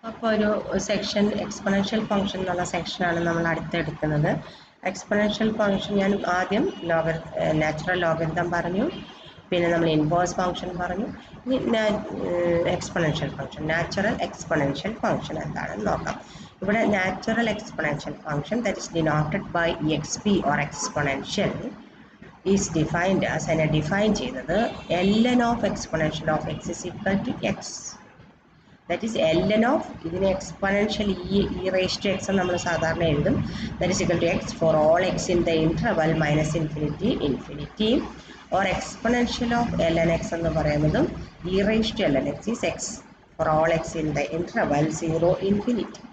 അപ്പോൾ ഒരു section exponential function എന്നുള്ള സെക്ഷനാണ് നമ്മൾ അടുത്തെടുക്കുന്നത്. എക്സ്പൊണൻഷ്യൽ ഫംഗ്ഷൻ ഞാൻ ആദ്യം നാച്ചുറൽ ലോഗരിതം പറഞ്ഞു, പിന്നെ നമ്മൾ ഇൻവേഴ്സ് ഫംഗ്ഷൻ പറഞ്ഞു. ഇനി exponential function, natural exponential function എന്താണെന്ന് നോക്കാം. ഇവിടെ natural exponential function that is denoted by x or exponential is defined as അതിനെ ഡിഫൈൻ ചെയ്തത് ln of exponential of x is equal to x. That is ln of ഇതിന് exponential e raise to x നമ്മൾ സാധാരണ എഴുതും. That is equal to x for all x in the interval minus infinity infinity, or exponential of ln x എന്ന് പറയുന്നതും e raise to ln x is x for all x in the interval 0 infinity.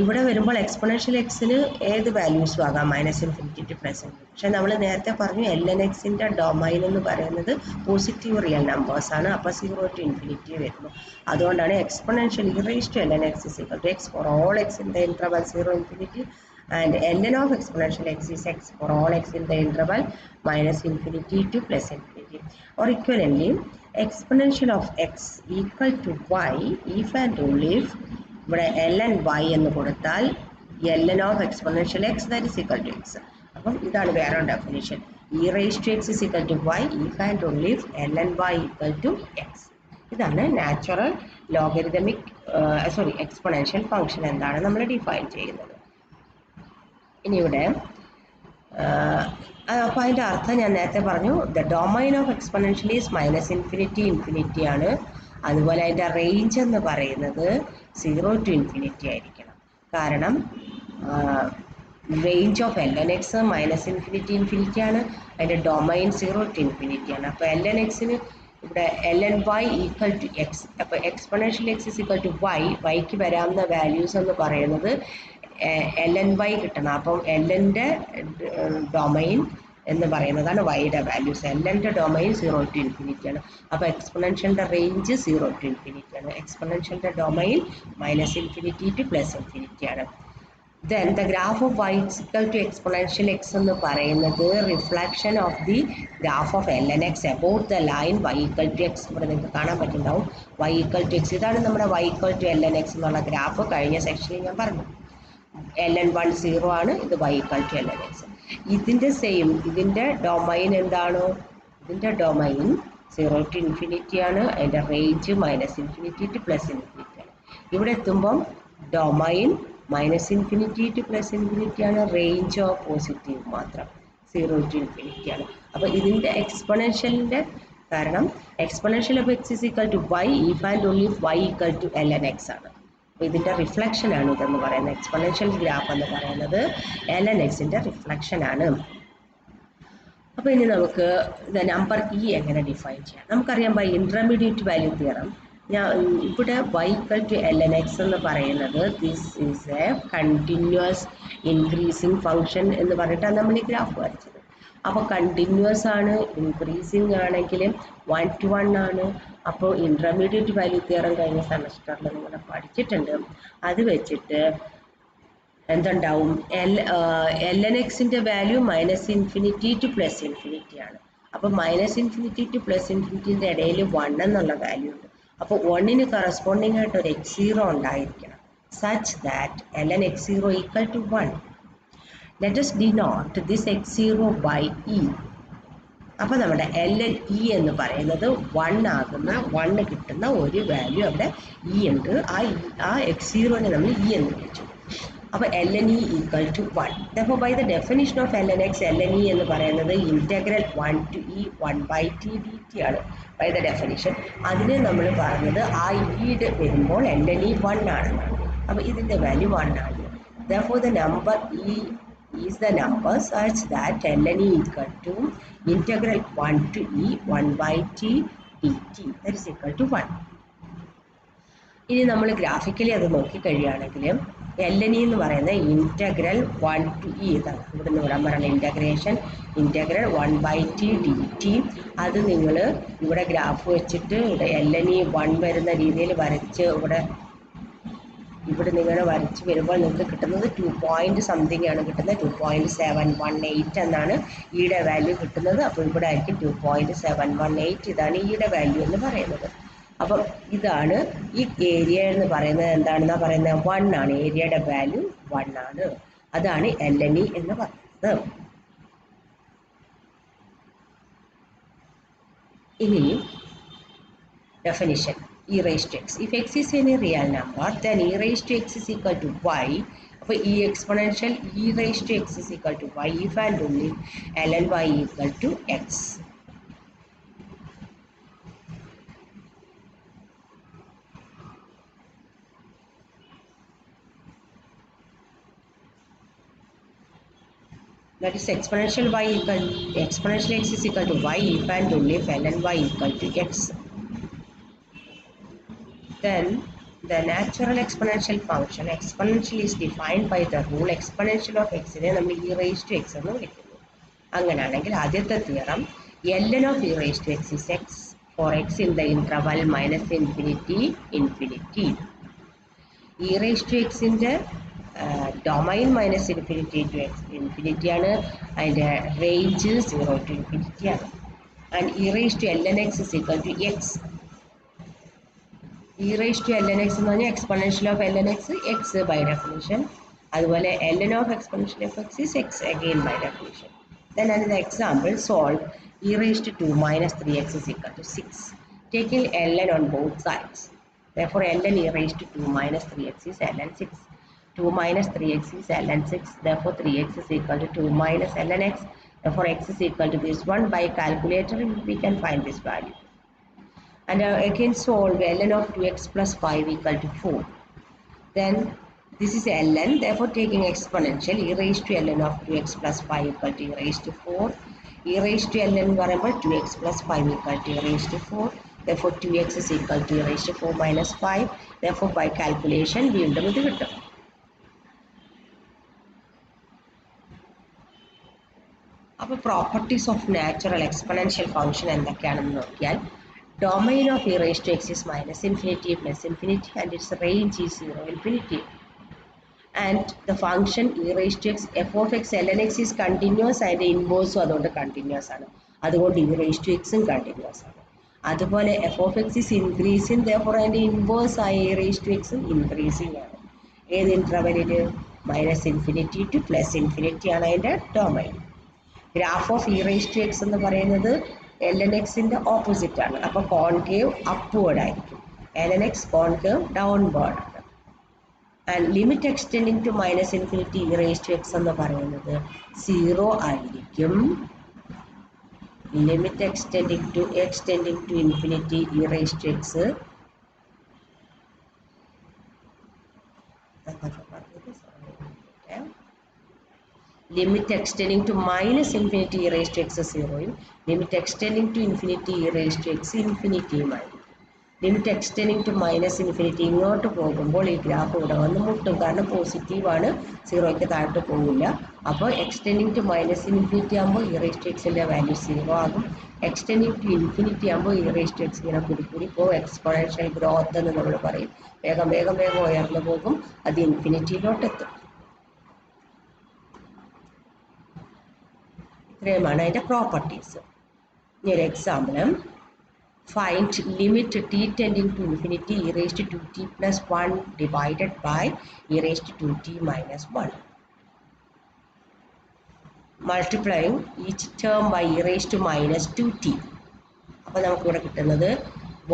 ഇവിടെ വരുമ്പോൾ exponential എക്സിന് ഏത് വാല്യൂസും ആകാം, minus infinity to plus infinity. പക്ഷേ നമ്മൾ നേരത്തെ പറഞ്ഞു ln എക്സിൻ്റെ ഡൊമൈൻ എന്ന് പറയുന്നത് പോസിറ്റീവ് റിയൽ നമ്പേഴ്സാണ്. അപ്പോൾ 0 ടു ഇൻഫിനിറ്റി വരുന്നു. അതുകൊണ്ടാണ് exponential e raise to ln x is equal to x for all x in the interval 0 infinity and ln of exponential x is x for all x in the interval minus infinity to plus infinity. Or equivalently, exponential of x equal to y if and only if ഇവിടെ ln y എന്ന് കൊടുത്താൽ ln of exponential x that is equal to x. അപ്പം ഇതാണ് വേറെ definition. E raise to x is equal to y if and only if ln y equal to x. ഇതാണ് natural logarithmic exponential function എന്താണ് നമ്മൾ define ചെയ്യുന്നത്. ഇനി ഇവിടെ അപ്പോൾ അതിൻ്റെ അർത്ഥം ഞാൻ നേരത്തെ പറഞ്ഞു, the domain of exponential is minus infinity infinity ആണ്. അതുപോലെ അതിൻ്റെ റേഞ്ച് എന്ന് പറയുന്നത് 0 ടു ഇൻഫിനിറ്റി ആയിരിക്കണം. കാരണം range of ln X minus infinity infinity ആണ്, അതിൻ്റെ ഡൊമൈൻ 0 ടു ഇൻഫിനിറ്റി ആണ്. അപ്പോൾ ln എക്സിന് ഇവിടെ ln y equal to x. അപ്പോൾ exponential x is equal to വൈക്ക് വരാവുന്ന വാല്യൂസ് എന്ന് പറയുന്നത് ln y കിട്ടണം. അപ്പം lnൻ്റെ ഡൊമൈൻ എന്ന് പറയുന്നതാണ് വൈയുടെ വാല്യൂസ്. lnൻ്റെ ഡൊമൈൻ 0 ടു ഇൻഫിനിറ്റി ആണ്. അപ്പോൾ എക്സ്പൊണൻഷ്യലിൻ്റെ റേഞ്ച് 0 ടു ഇൻഫിനിറ്റി ആണ്. എക്സ്പൊണൻഷ്യലിൻ്റെ domain minus infinity to plus infinity ആണ്. Then the graph of y is equal to exponential x എന്ന് പറയുന്നത് reflection of the graph of ln x about the line y equal to x. ഇവിടെ നിങ്ങൾക്ക് കാണാൻ പറ്റുന്നുണ്ടാവും y equal to x. ഇതാണ് നമ്മുടെ y equal to ln x എന്നുള്ള graph. കഴിഞ്ഞ സെക്ഷനിൽ ഞാൻ പറഞ്ഞു ln1 0 ആണ്, ഇത് y equal to ln x. ഇതിൻ്റെ ഡൊമൈൻ എന്താണോ, ഇതിൻ്റെ ഡൊമൈൻ 0 ടു ഇൻഫിനിറ്റി ആണ്, അതിൻ്റെ range minus infinity to plus infinity ആണ്. ഇവിടെ എത്തുമ്പം domain minus infinity to plus infinity ആണ്, റേഞ്ചോ പോസിറ്റീവ് മാത്രം 0 ടു ഇൻഫിനിറ്റി ആണ്. അപ്പോൾ ഇതിൻ്റെ എക്സ്പൊണൻഷ്യലിൻ്റെ കാരണം exponential of x is equal to y if and only if y equal to ln x ആണ്. അപ്പോൾ ഇതിൻ്റെ റിഫ്ലക്ഷൻ ആണ് ഇതെന്ന് പറയുന്നത്. എക്സ്പൊണൻഷ്യൽ ഗ്രാഫ് എന്ന് പറയുന്നത് ln എക്സിൻ്റെ റിഫ്ലക്ഷൻ ആണ്. അപ്പോൾ ഇനി നമുക്ക് നമ്പർ ഇ എങ്ങനെ ഡിഫൈൻ ചെയ്യാം. നമുക്കറിയാം ബൈ ഇൻറ്റർമീഡിയറ്റ് വാല്യൂ തിയറം ഇവിടെ y equal to ln x എന്ന് പറയുന്നത് this is A continuous increasing function എന്ന് പറഞ്ഞിട്ടാണ് നമ്മൾ ഈ ഗ്രാഫ് വരച്ചത്. അപ്പോൾ കണ്ടിന്യൂസ് ആണ്, ഇൻക്രീസിങ് ആണെങ്കിൽ 1 to 1 ആണ്. അപ്പോൾ ഇൻറ്റർമീഡിയറ്റ് വാല്യൂ തിയറം കഴിഞ്ഞ സെമസ്റ്ററിൽ നിങ്ങൾ പഠിച്ചിട്ടുണ്ട്. അത് വെച്ചിട്ട് എന്തുണ്ടാവും, ln എക്സിൻ്റെ value minus infinity to plus infinity ആണ്. അപ്പോൾ മൈനസ് ഇൻഫിനിറ്റി ടു പ്ലസ് ഇൻഫിനിറ്റിൻ്റെ ഇടയിൽ 1 എന്നുള്ള വാല്യൂ ഉണ്ട്. അപ്പോൾ 1ന് കറസ്പോണ്ടിങ് ആയിട്ട് ഒരു x0 ഉണ്ടായിരിക്കണം, such that ln x0 equal to 1. Let us denote this x0 by e. അപ്പോൾ നമ്മുടെ ln e എന്ന് പറയുന്നത് 1 ആകുന്ന 1 കിട്ടുന്ന ഒരു വാല്യൂ അവിടെ e ഉണ്ട്. ആ x0നെ നമ്മൾ e എന്ന് വിളിച്ചു. അപ്പോൾ ln e ഈക്വൽ ടു 1. അപ്പോൾ by the definition of ln x, ln e എന്ന് പറയുന്നത് integral 1 to e 1/t dt ആണ് ബൈ ദ ഡെഫിനിഷൻ. അതിന് നമ്മൾ പറഞ്ഞത് ആ ഈഡ് വരുമ്പോൾ ln e 1 ആണെന്നാണ്. അപ്പോൾ ഇതിൻ്റെ വാല്യൂ 1 ആണ്. Therefore the number e is the number such that ln e equal to integral 1 to e 1/t dt, that is equal to 1. ഇനി നമ്മൾ ഗ്രാഫിക്കലി അത് നോക്കിക്കഴിയുകയാണെങ്കിൽ ln e എന്ന് പറയുന്ന ഇൻറ്റഗ്രൽ 1 to e ഇതാണ്. ഇവിടുന്ന് ഇവിടെ പറയുന്ന ഇൻറ്റഗ്രേഷൻ ഇൻറ്റഗ്രൽ 1/t dt. അത് നിങ്ങൾ ഇവിടെ ഗ്രാഫ് വെച്ചിട്ട് ഇവിടെ ln e 1 വരുന്ന രീതിയിൽ വരച്ച് ഇവിടെ നിങ്ങൾ വരച്ച് വരുമ്പോൾ നിങ്ങൾക്ക് കിട്ടുന്നത് 2 പോയിൻറ്റ് സംതിങ് ആണ് കിട്ടുന്നത്. 2.718 എന്നാണ് ഈയുടെ വാല്യൂ കിട്ടുന്നത്. അപ്പോൾ ഇവിടെ ആയിരിക്കും 2.718. ഇതാണ് ഈയുടെ വാല്യൂ എന്ന് പറയുന്നത്. അപ്പം ഇതാണ് ഈ ഏരിയ എന്ന് പറയുന്നത്. എന്താണെന്നാ പറയുന്നത്? 1 ആണ്. ഏരിയയുടെ വാല്യൂ 1 ആണ്. അതാണ് LNE എന്ന് പറയുന്നത്. ഇനി definition, e raised to x. If x is any real number, then e raised to x is equal to y. അപ്പോൾ ഈ exponential e raised to x is equal to y if and only ln y equal to x. That is exponential x is equal to y if and only if ln y equal to x. Then the natural exponential function, exponential is defined by the rule exponential of x നെ നമ്മൾ e raised to x എന്ന് വിളിക്കുന്നു. അങ്ങനെയാണെങ്കിൽ ആദ്യത്തെ theorem ln of e raised to x is x for x in the interval minus infinity infinity. e raised to x ന്റെ domain minus infinity to infinity ആണ്. അതിൻ്റെ range 0 to infinity ആണ്. And e raised to ln x is equal to x. e raised to ln x എന്ന് പറഞ്ഞാൽ exponential of ln x x by definition. അതുപോലെ ln of exponential of x is x again by definition. Then another example, solve e raised to 2 minus 3x is equal to 6. Taking ln on both sides. Therefore ln e raised to 2 minus 3x is ln 6. 2 minus 3x is ln 6. Therefore 3x is equal to 2 minus ln x. Therefore x is equal to this one. By calculator we can find this value. And again solve ln of 2x plus 5 equal to 4. Then this is ln, therefore taking exponential e raised to ln of 2x plus 5 equal to e raised to 4. e raised to ln പറയുമ്പോൾ 2x plus 5 equal to e raised to 4. Therefore 2x is equal to e raised to 4 minus 5. Therefore by calculation വീണ്ടും ഇത് കിട്ടും. അപ്പോൾ properties of natural exponential function എന്തൊക്കെയാണെന്ന് നോക്കിയാൽ, domain of e raised to x is minus infinity plus infinity and its range is 0 infinity. And the function e raised to x f of x ln x is continuous and inverse അതുകൊണ്ട് continuous ആണ്. അതുകൊണ്ട് e raised to x continuous ആണ്. അതുപോലെ f of x is increasing, therefore അതിൻ്റെ inverse ആയ e raised to x increasing ആണ്. ഏത് ഇൻ്റർവെല്ലിൽ? Minus infinity to plus infinity ആണ് അതിൻ്റെ domain. Graph of e raise to x എന്ന് പറയുന്നത് ln എക്സിൻ്റെ ഓപ്പോസിറ്റ് ആണ്. അപ്പോൾ കോൺകേവ് അപ്വേർഡ് ആയിരിക്കും, ln എക്സ് കോൺകേവ് ഡൗൺവേർഡ് ആണ്. And limit extending to minus infinity e raise to x എന്ന് പറയുന്നത് 0 ആയിരിക്കും. Limit extending to infinity e raise to x limit extending to minus infinity e raised to x 0 യും limit extending to infinity e raised to x ഇൻഫിനിറ്റിയുമായിരിക്കും. Limit extending to minus infinity ഇങ്ങോട്ട് പോകുമ്പോൾ ഈ graph ഇവിടെ വന്ന് മുട്ടും, കാരണം പോസിറ്റീവാണ്, 0ക്ക് താഴോട്ട് പോകില്ല. അപ്പോൾ എക്സ്റ്റെൻഡിങ് ടു മൈനസ് ഇൻഫിനിറ്റി ആകുമ്പോൾ ഇ റേസ് ടു എക്സിൻ്റെ വാല്യൂ 0 ആകും. എക്സ്റ്റെൻഡിങ് ടു ഇൻഫിനിറ്റി ആകുമ്പോൾ ഇ റേസ് ടു എക്സ് ഇങ്ങനെ കൂടി പോകും. എക്സ്പോണൻഷ്യൽ ഗ്രോത്ത് എന്ന് നമ്മൾ പറയും. വേഗം ഉയർന്നു പോകും, അത് ഇൻഫിനിറ്റിയിലോട്ടെത്തും. ഇത്രയുമാണ് അതിൻ്റെ പ്രോപ്പർട്ടീസ്. ഇനി ഒരു example, find limit t tending to infinity e raise to 2t plus 1 divided by e raise to 2t minus 1. Multiplying each term by e raise to minus 2t. അപ്പോൾ നമുക്കിവിടെ കിട്ടുന്നത്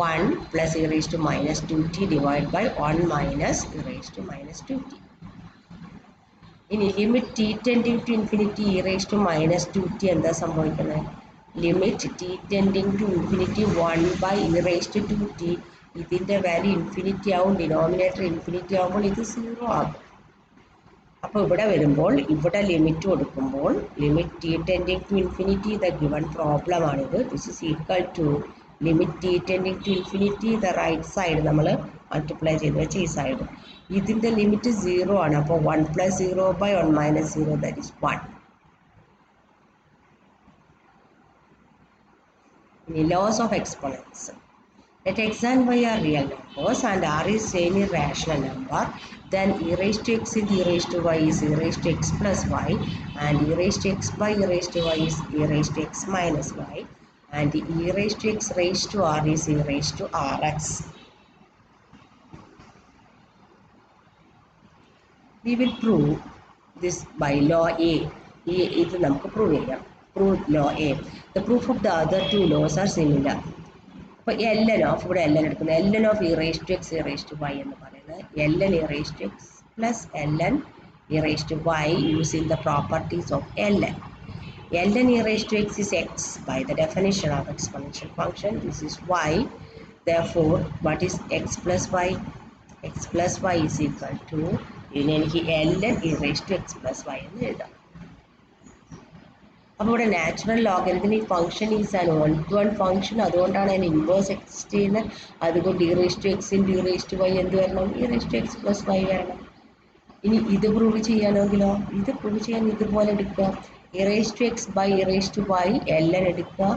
1 plus e raise to minus 2t divide by 1 minus e raise to minus 2t. ഇനി limit t tending to infinity e raise to minus 2t എന്താ സംഭവിക്കുന്നത്? Limit t tending to infinity 1 by e raise to 2t. ഇതിൻ്റെ value infinity ആവും, denominator infinity ആകുമ്പോൾ ഇത് 0 ആകും. അപ്പോൾ ഇവിടെ വരുമ്പോൾ ഇവിടെ ലിമിറ്റ് കൊടുക്കുമ്പോൾ limit t tending to infinity the given problem ആണിത്. This is equal to limit t tending to infinity the right side നമ്മൾ മൾട്ടിപ്ലൈ ചെയ്ത് വെച്ച ഈ സൈഡ്, ഇതിൻ്റെ ലിമിറ്റ് 0 ആണ്. അപ്പോൾ 1 plus 0 by 1 minus 0 that is 1. ഇനി laws of exponents. Let x and y are real numbers and r is any rational number, then e raised to x into e raised to y is e raised to x plus y, and e raised to x by e raised to y is e raised to x minus y, and e raised to x raised to r is e raised to rx. We will prove this by law A. ഇത് നമുക്ക് prove ചെയ്യാം. Prove law A. The proof of the other two laws are similar. അപ്പോൾ ln of ഇവിടെ ln എടുക്കുന്നത് ln of e raised to x e raised to y എന്ന് പറയുന്നത് ln e raised to x plus ln e raised to y using the properties of ln. ln e raised to x is x by the definition of exponential function. This is y. Therefore, what is x plus y? X plus y is equal to ഇതിനെ എനിക്ക് ln e raised to x plus y എന്ന് എഴുതാം. അപ്പോൾ ഇവിടെ natural logarithmic ഈ function is an one to one function, അതുകൊണ്ടാണ് അതിന് inverse exist ചെയ്യുന്നത്. അതുകൊണ്ട് e raise to x into e raise to y എന്ത് വരണം? E raise to x plus y വരണം. ഇനി ഇത് പ്രൂവ് ചെയ്യാനെങ്കിലോ, ഇത് പ്രൂവ് ചെയ്യാൻ ഇതുപോലെ എടുക്കുക. E raise to x by e raise to y ln എടുക്കുക.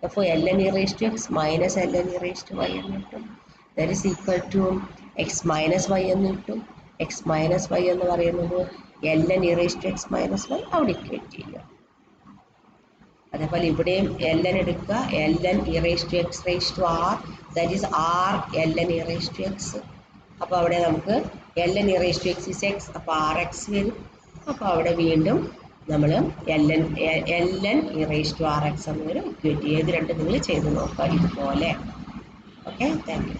അപ്പോൾ ln e raise to x minus ln e raise to y എന്ന് കിട്ടും. That is equal to x minus y എന്ന് കിട്ടും. എക്സ് മൈനസ് വൈ എന്ന് പറയുന്നത് ln e raise to x minus y അവിടെ equate ചെയ്യുക. അതേപോലെ ഇവിടെയും ln എടുക്കുക. ln e raise to x raise to r, that is r ln e raise to x. അപ്പോൾ അവിടെ നമുക്ക് ln e raise to x is x, അപ്പോൾ r x വരും. അപ്പോൾ അവിടെ വീണ്ടും നമ്മൾ ln e raise to r x എന്ന് വരും ഇക്വേറ്റ് ചെയ്യുക. ഇത് രണ്ടും നിങ്ങൾ ചെയ്ത് നോക്കുക ഇതുപോലെ. Okay, thank you.